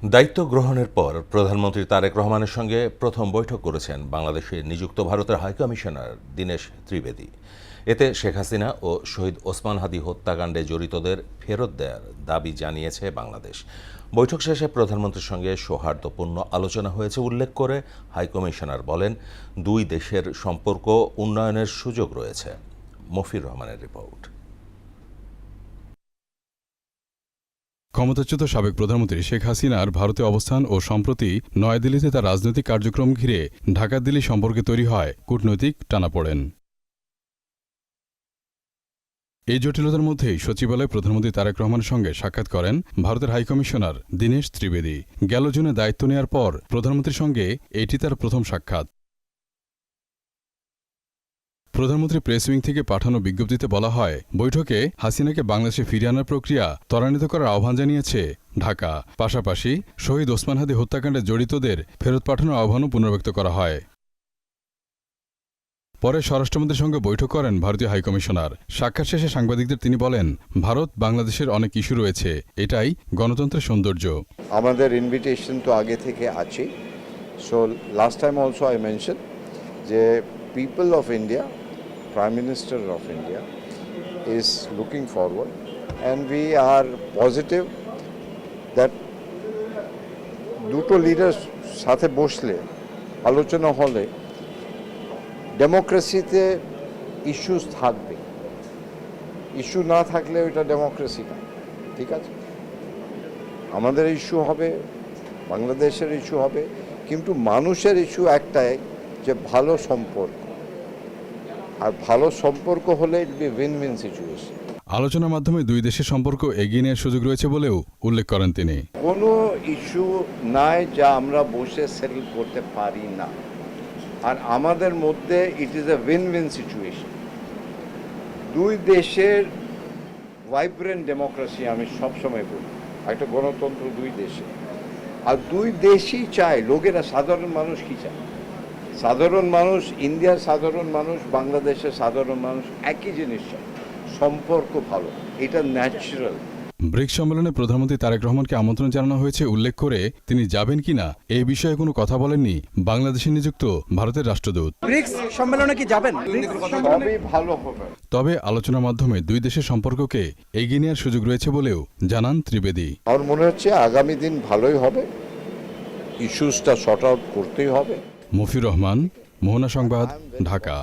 দায়িত্ব গ্রহণের পর প্রধানমন্ত্রী তারেক রহমানের সঙ্গে প্রথম বৈঠক করেছেন বাংলাদেশে নিযুক্ত ভারতের হাইকমিশনার দীনেশ ত্রিবেদী। এতে শেখ হাসিনা ও শহীদ ওসমান হাদি হত্যাকাণ্ডে জড়িতদের ফেরত দেওয়ার দাবি জানিয়েছে বাংলাদেশ। বৈঠক শেষে প্রধানমন্ত্রীর সঙ্গে সৌহার্দ্যপূর্ণ আলোচনা হয়েছে উল্লেখ করে হাইকমিশনার বলেন, দুই দেশের সম্পর্ক উন্নয়নের সুযোগ রয়েছে। মফির রহমানের রিপোর্ট। ক্ষমতাচ্যুত সাবেক প্রধানমন্ত্রী শেখ হাসিনার ভারতে অবস্থান ও সম্প্রতি নয়াদিল্লিতে তার রাজনৈতিক কার্যক্রম ঘিরে ঢাকা দিল্লি সম্পর্কে তৈরি হয় কূটনৈতিক টানাপোড়েন। এই জটিলতার মধ্যেই সচিবালয়ে প্রধানমন্ত্রী তারেক রহমানের সঙ্গে সাক্ষাৎ করেন ভারতের হাইকমিশনার দীনেশ ত্রিবেদী। গেল জুনে দায়িত্ব নেওয়ার পর প্রধানমন্ত্রীর সঙ্গে এটি তার প্রথম সাক্ষাৎ। প্রধানমন্ত্রী প্রেস উইং থেকে পাঠানো বিজ্ঞপ্তিতে বলা হয়, বৈঠকে হাসিনাকে বাংলাদেশে ফিরিয়ে আনার প্রক্রিয়া ত্বরান্বিত করার আহ্বান জানিয়েছে ঢাকা। পাশাপাশি শহীদ ওসমান হাদি হত্যাকাণ্ডে জড়িতদের ফেরত পাঠানোর আহ্বানও পুনর্ব্যক্ত করা হয়। পরে স্বরাষ্ট্রমন্ত্রীর সঙ্গে বৈঠক করেন ভারতীয় হাইকমিশনার। সাক্ষাৎ শেষে সাংবাদিকদের তিনি বলেন, ভারত বাংলাদেশের অনেক ইস্যু রয়েছে, এটাই গণতন্ত্রের সৌন্দর্য। আমাদের ইনভিটেশন তো আগে থেকে আছে। So last time also I mention যে people of India, Prime Minister of India is looking forward, and we are positive that দুটো লিডার সাথে বসলে আলোচনা হলে ডেমোক্রেসিতে ইস্যুস থাকবে। ইস্যু না থাকলে ওইটা ডেমোক্রেসি না। ঠিক আছে, আমাদের ইস্যু হবে, বাংলাদেশের ইস্যু হবে, কিন্তু মানুষের ইস্যু একটাই যে ভালো সম্পর্ক। আর ভালো সম্পর্ক হলে it be win win situation. আলোচনার মাধ্যমে দুই দেশের সম্পর্ক এগিয়ে নেওয়ার সুযোগ রয়েছে বলেও উল্লেখ করেন তিনি। কোনো ইস্যু নাই যা আমরা বসে সেটেল করতে পারি না। আর আমাদের মধ্যে it is a win win situation. দুই দেশের ভাইব্রেন্ট ডেমোক্রেসি, আমি সবসময় বলি, একটা গণতন্ত্র দুই দেশে। আর দুই দেশই চায়, লোকেরা সাধারণ মানুষ কি চায়? সাধারণ মানুষ, ইন্ডিয়ার সাধারণ মানুষ, বাংলাদেশের সাধারণ মানুষ একই জিনিস চায়, সম্পর্ক ভালো। এটা ন্যাচারাল। ব্রিক্স সম্মেলনে প্রধানমন্ত্রী তারেক রহমানকে আমন্ত্রণ জানানো হয়েছে উল্লেখ করে তিনি যাবেন কিনা এই বিষয়ে কোনো কথা বলেননি বাংলাদেশে নিযুক্ত ভারতের রাষ্ট্রদূত। ব্রিক্স সম্মেলনে কি যাবেন? সবই ভালো হবে। তবে আলোচনার মাধ্যমে দুই দেশের সম্পর্ককে এগিয়ে নেওয়ার সুযোগ রয়েছে বলেও জানান ত্রিবেদী। আমার মনে হচ্ছে আগামী দিন ভালোই হবে, ইস্যুসটা শর্ট আউট করতেই হবে। মফির রহমান, মোহনা সংবাদ, ঢাকা।